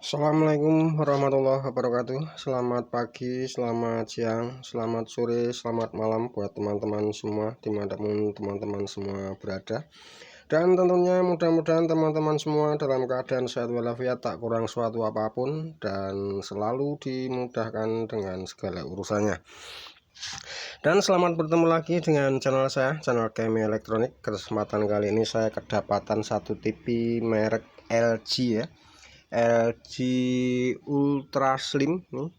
Assalamualaikum warahmatullahi wabarakatuh. Selamat pagi, selamat siang, selamat sore, selamat malam buat teman-teman semua dimanapun teman-teman semua berada. Dan tentunya mudah-mudahan teman-teman semua dalam keadaan sehat walafiat, tak kurang suatu apapun, dan selalu dimudahkan dengan segala urusannya. Dan selamat bertemu lagi dengan channel saya, channel Kemi Elektronik. Kesempatan kali ini saya kedapatan satu TV merek LG ya, LG Ultra Slim nih.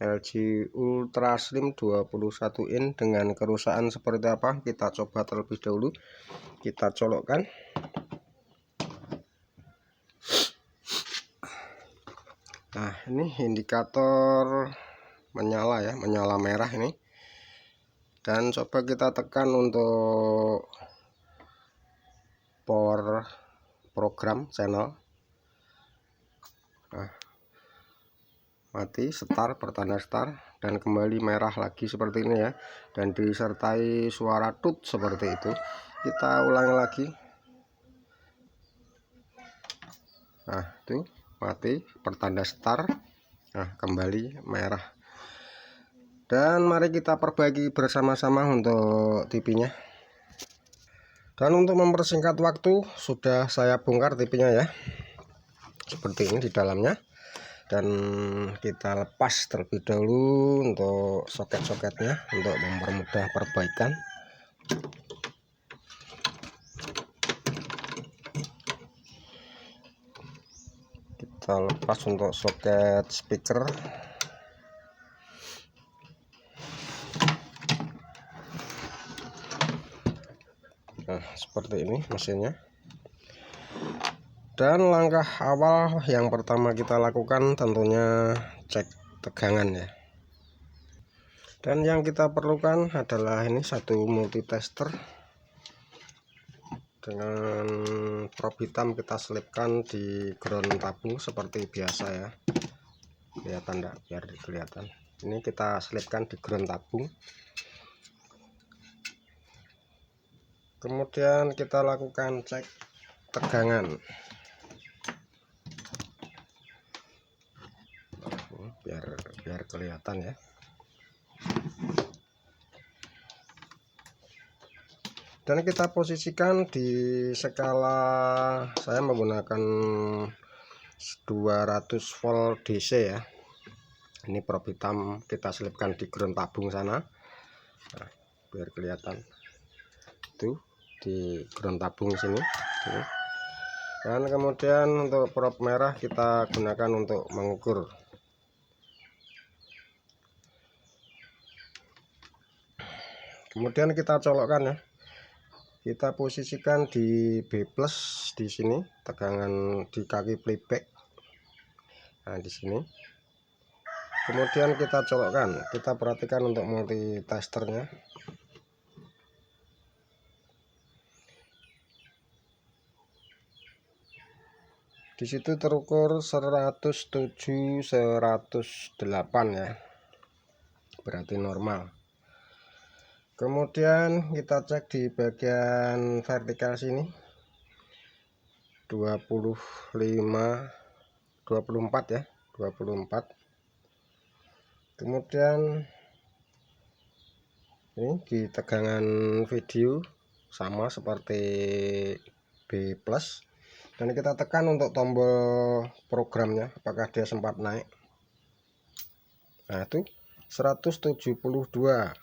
LG Ultra Slim 21 in dengan kerusakan seperti apa, kita coba terlebih dahulu. Kita colokkan. Nah, ini indikator menyala ya, menyala merah ini. Dan coba kita tekan untuk power program channel. Nah, mati, start, pertanda start, dan kembali merah lagi seperti ini ya, dan disertai suara tut seperti itu. Kita ulangi lagi. Nah, itu mati, pertanda start. Nah, kembali merah. Dan mari kita perbaiki bersama-sama untuk TV-nya. Dan untuk mempersingkat waktu, sudah saya bongkar TV-nya ya, seperti ini di dalamnya. Dan kita lepas terlebih dahulu untuk soket-soketnya untuk mempermudah perbaikan. Kita lepas untuk soket speaker. Nah, seperti ini mesinnya. Dan langkah awal yang pertama kita lakukan tentunya cek tegangan ya. Dan yang kita perlukan adalah ini satu multitester dengan prob hitam. Kita selipkan di ground tabung seperti biasa ya. Kelihatan enggak? Biar kelihatan. Ini kita selipkan di ground tabung. Kemudian kita lakukan cek tegangan. Biar kelihatan ya. Dan kita posisikan di skala, saya menggunakan 200 volt DC ya. Ini prob hitam kita selipkan di ground tabung sana. Nah, biar kelihatan itu di ground tabung sini. Dan kemudian untuk prob merah kita gunakan untuk mengukur. Kemudian kita colokkan ya. Kita posisikan di B+ di sini, tegangan di kaki playback. Nah, di sini. Kemudian kita colokkan. Kita perhatikan untuk multitesternya. Di situ terukur 107 108 ya. Berarti normal. Kemudian kita cek di bagian vertikal sini 25 24 ya, 24. Kemudian ini di tegangan video sama seperti B+, dan kita tekan untuk tombol programnya apakah dia sempat naik. Nah, itu 172,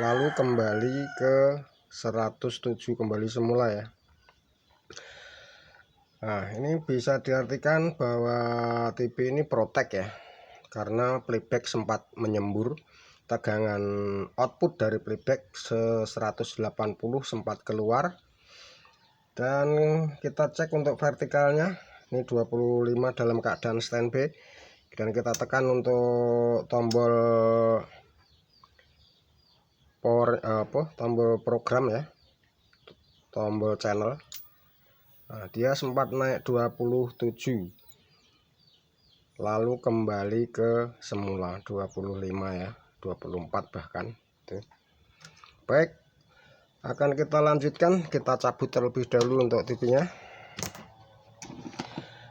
lalu kembali ke 107 kembali semula ya. Nah, ini bisa diartikan bahwa TV ini protek ya, karena playback sempat menyembur. Tegangan output dari playback 180 sempat keluar. Dan kita cek untuk vertikalnya, ini 25 dalam keadaan standby. Dan kita tekan untuk tombol tombol program ya, tombol channel. Nah, dia sempat naik 27, lalu kembali ke semula 25 ya, 24 bahkan tuh. Baik, akan kita lanjutkan. Kita cabut terlebih dahulu untuk TV-nya.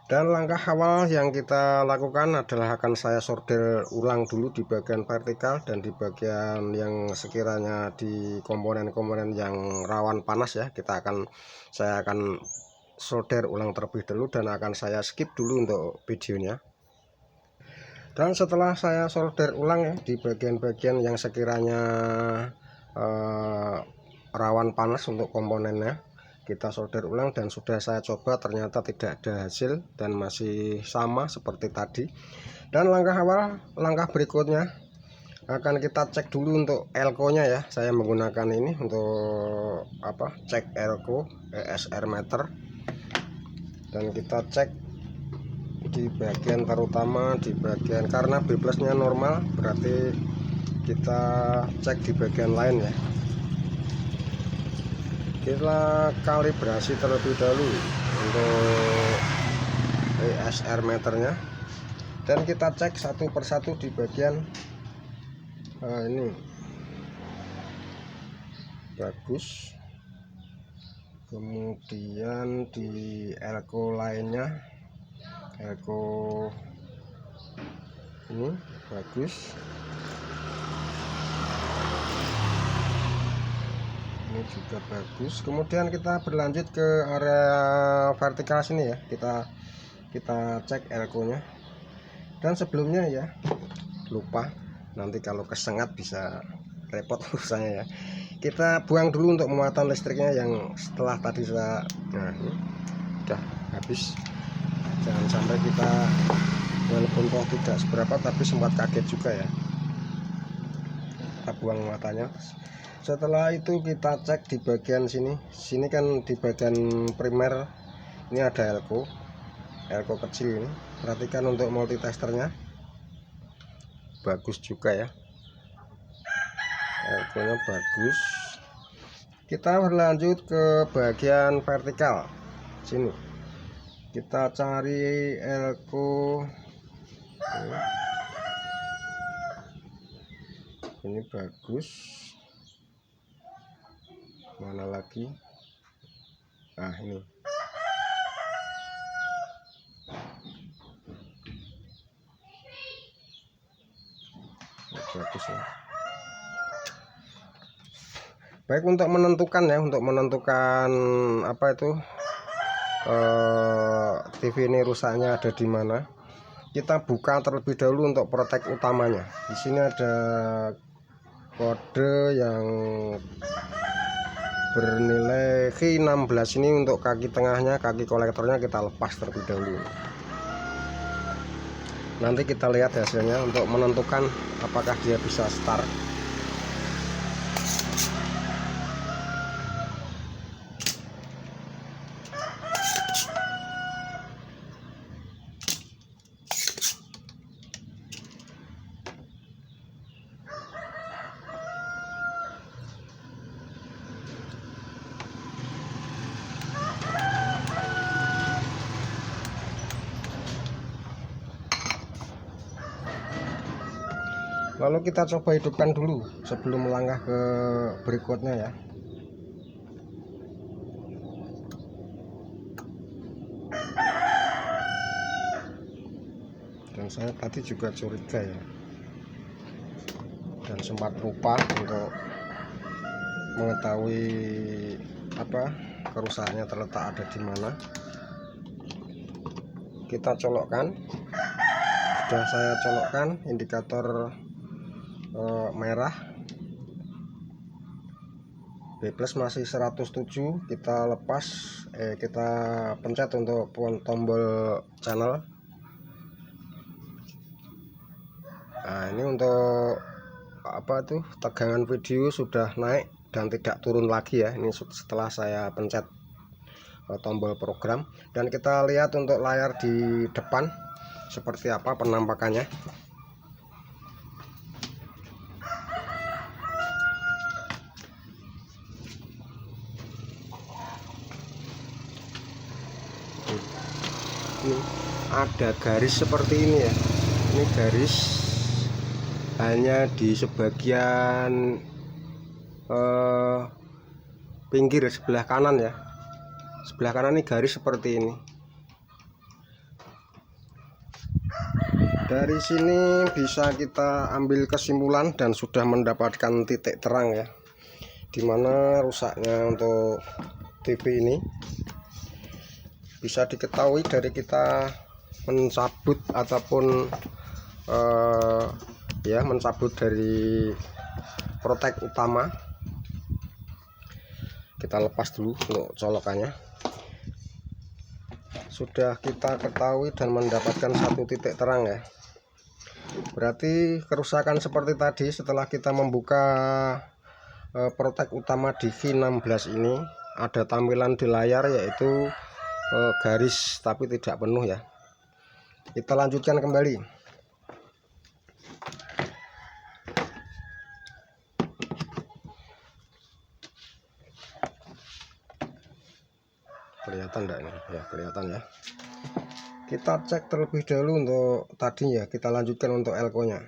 Dan langkah awal yang kita lakukan adalah akan saya sortir ulang dulu di bagian vertikal dan di bagian yang sekiranya di komponen-komponen yang rawan panas ya, saya akan solder ulang terlebih dahulu dan akan saya skip dulu untuk videonya. Dan setelah saya solder ulang ya di bagian-bagian yang sekiranya rawan panas untuk komponennya, kita solder ulang dan sudah saya coba ternyata tidak ada hasil dan masih sama seperti tadi. Dan langkah berikutnya akan kita cek dulu untuk elko nya ya. Saya menggunakan ini untuk cek elko ESR meter, dan kita cek di bagian terutama di bagian, karena B plusnya normal berarti kita cek di bagian lain ya. Kita kalibrasi terlebih dahulu untuk ESR meternya dan kita cek satu persatu di bagian ini bagus. Kemudian di elko lainnya, elko ini bagus, ini juga bagus. Kemudian kita berlanjut ke area vertikal sini ya, kita cek elko nya. Dan sebelumnya ya, lupa, nanti kalau kesengat bisa repot urusannya ya, kita buang dulu untuk muatan listriknya yang setelah tadi saya ini udah habis. Jangan sampai kita walaupun toh tidak seberapa tapi sempat kaget juga ya. Kita buang muatannya. Setelah itu kita cek di bagian sini kan di bagian primer ini ada elko kecil ini. Perhatikan untuk multitesternya bagus juga ya, elko nya bagus. Kita berlanjut ke bagian vertikal sini, kita cari elko ini bagus. Mana lagi? Nah ini bagus ya. Baik, untuk menentukan apa itu TV ini rusaknya ada di mana, kita buka terlebih dahulu untuk protek utamanya. Di sini ada kode yang bernilai K16 ini untuk kaki tengahnya, kaki kolektornya kita lepas terlebih dahulu. Nanti kita lihat hasilnya untuk menentukan apakah dia bisa start. Lalu kita coba hidupkan dulu sebelum melangkah ke berikutnya ya. Dan saya tadi juga curiga ya, dan sempat lupa untuk mengetahui kerusakannya terletak ada di mana. Kita colokkan, sudah saya colokkan indikator merah, B plus masih 107. Kita lepas, kita pencet untuk tombol channel. Nah ini untuk tegangan video sudah naik dan tidak turun lagi ya. Ini setelah saya pencet tombol program. Dan kita lihat untuk layar di depan seperti apa penampakannya. Ini ada garis seperti ini ya, ini garis hanya di sebagian pinggir sebelah kanan ya, sebelah kanan ini garis seperti ini. Dari sini bisa kita ambil kesimpulan dan sudah mendapatkan titik terang ya, dimana rusaknya untuk TV ini bisa diketahui dari kita mencabut ataupun mencabut dari protek utama. Kita lepas dulu untuk colokannya. Sudah kita ketahui dan mendapatkan satu titik terang ya, berarti kerusakan seperti tadi setelah kita membuka protek utama di V16 ini ada tampilan di layar yaitu garis tapi tidak penuh ya. Kita lanjutkan kembali. Kelihatan enggak ini ya? Kelihatan ya. Kita cek terlebih dahulu untuk tadi ya, kita lanjutkan untuk elko nya.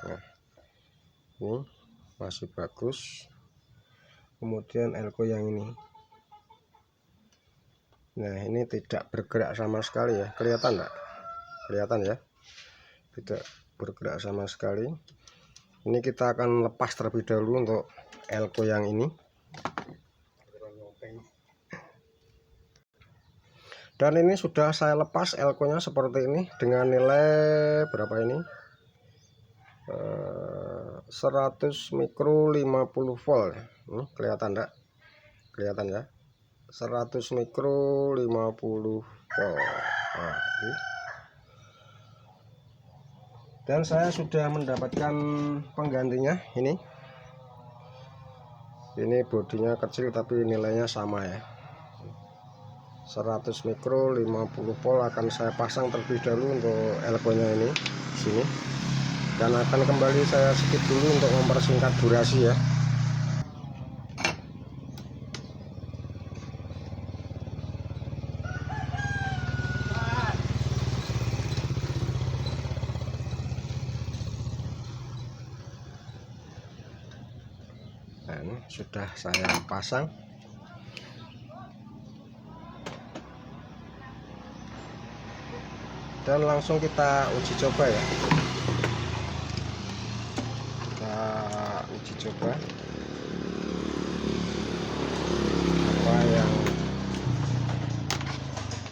Nah, ini masih bagus. Kemudian elko yang ini, nah ini tidak bergerak sama sekali ya. Kelihatan enggak? Kelihatan ya, tidak bergerak sama sekali. Ini kita akan lepas terlebih dahulu untuk elko yang ini. Dan ini sudah saya lepas elko nya seperti ini dengan nilai berapa ini, 100 mikro 50 volt. Kelihatan enggak? Kelihatan ya, 100 mikro 50 volt. Nah, dan saya sudah mendapatkan penggantinya. Ini bodinya kecil tapi nilainya sama ya, 100 mikro 50 volt. Akan saya pasang terlebih dahulu untuk elko nya ini di sini, dan akan kembali saya skip dulu untuk mempersingkat durasi ya. Nah, ini sudah saya pasang. Dan langsung kita uji coba ya. Kita uji coba apa yang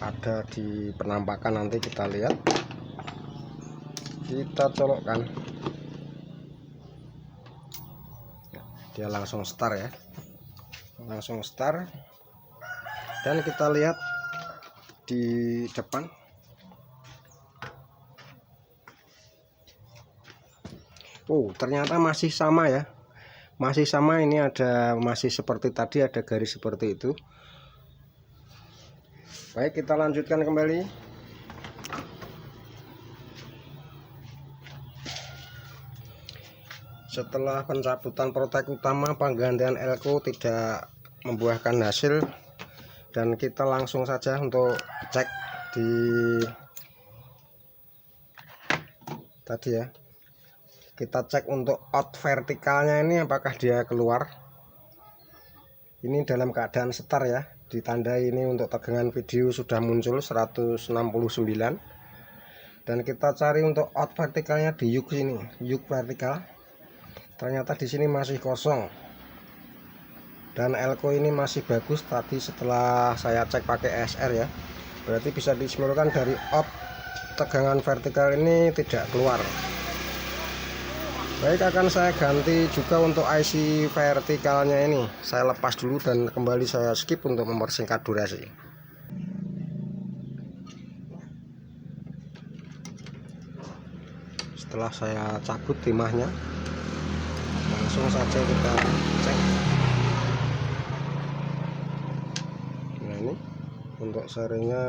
ada di penampakan, nanti kita lihat. Kita colokkan, dia langsung start ya, langsung start. Dan kita lihat di depan, ternyata masih sama ya, masih sama. Ini ada masih seperti tadi, ada garis seperti itu. Baik, kita lanjutkan kembali. Setelah pencabutan protek utama, penggantian elko tidak membuahkan hasil, dan kita langsung saja untuk cek di tadi ya. Kita cek untuk out vertikalnya ini apakah dia keluar. Ini dalam keadaan setar ya, ditandai ini untuk tegangan video sudah muncul 169. Dan kita cari untuk out vertikalnya di yuk sini, yuk vertikal. Ternyata di sini masih kosong. Dan elko ini masih bagus tadi setelah saya cek pakai SR ya. Berarti bisa disimpulkan dari out tegangan vertikal ini tidak keluar. Baik, akan saya ganti juga untuk IC vertikalnya ini. Saya lepas dulu dan kembali saya skip untuk mempersingkat durasi. Setelah saya cabut timahnya, langsung saja kita cek. Nah, ini untuk serinya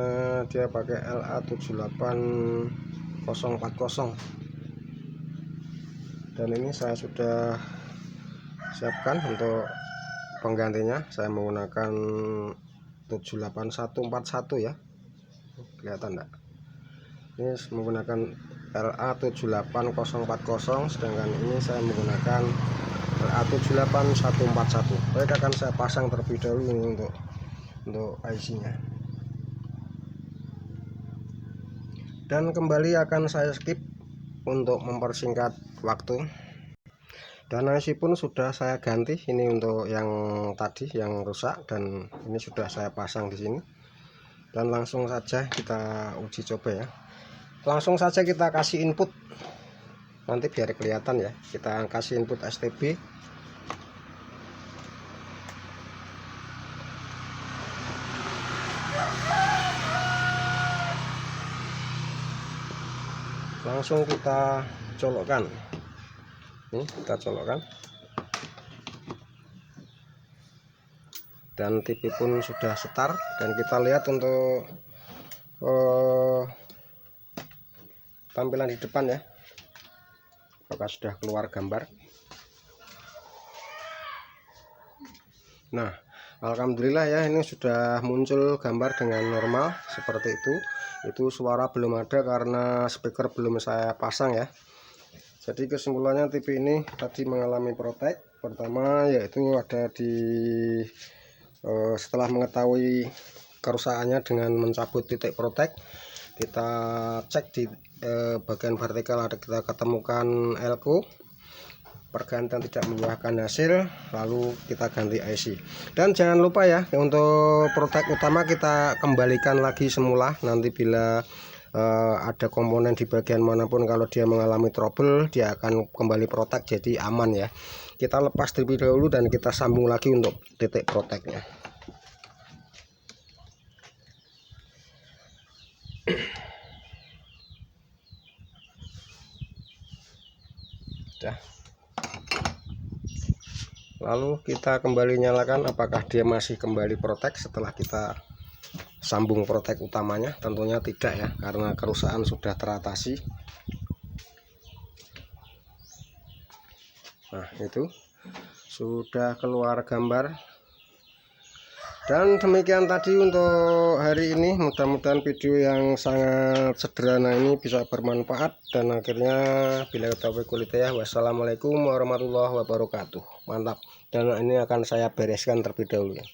dia pakai LA78040. Dan ini saya sudah siapkan untuk penggantinya. Saya menggunakan 78141 ya. Kelihatan enggak? Ini menggunakan LA78040, sedangkan ini saya menggunakan LA78141. Baik, akan saya pasang terlebih dahulu ini untuk IC nya. dan kembali akan saya skip untuk mempersingkat waktu. Dan IC pun sudah saya ganti, ini untuk yang tadi yang rusak, dan ini sudah saya pasang di sini. Dan langsung saja kita uji coba ya. Langsung saja kita kasih input. Nanti biar kelihatan ya. Kita kasih input STB. Langsung kita colokkan. Ini kita colokkan. Dan TV pun sudah setar, dan kita lihat untuk tampilan di depan ya, apakah sudah keluar gambar. Nah, alhamdulillah ya, ini sudah muncul gambar dengan normal seperti itu. Itu suara belum ada karena speaker belum saya pasang ya. Jadi kesimpulannya TV ini tadi mengalami protek. Pertama yaitu ada di setelah mengetahui kerusakannya dengan mencabut titik protek, kita cek di bagian vertikal ada, kita ketemukan elko, pergantian tidak membuahkan hasil, lalu kita ganti IC. Dan jangan lupa ya, untuk protek utama kita kembalikan lagi semula. Nanti bila ada komponen di bagian manapun, kalau dia mengalami trouble, dia akan kembali protek, jadi aman ya. Kita lepas terlebih dahulu dan kita sambung lagi untuk titik proteknya. Lalu kita kembali nyalakan, apakah dia masih kembali protek setelah kita sambung protek utamanya? Tentunya tidak ya, karena kerusakan sudah teratasi. Nah, itu sudah keluar gambar. Dan demikian tadi untuk hari ini. Mudah-mudahan video yang sangat sederhana ini bisa bermanfaat, dan akhirnya bila taufiq wal hidayah. Wassalamualaikum warahmatullahi wabarakatuh. Mantap. Dan ini akan saya bereskan terlebih dahulu ya.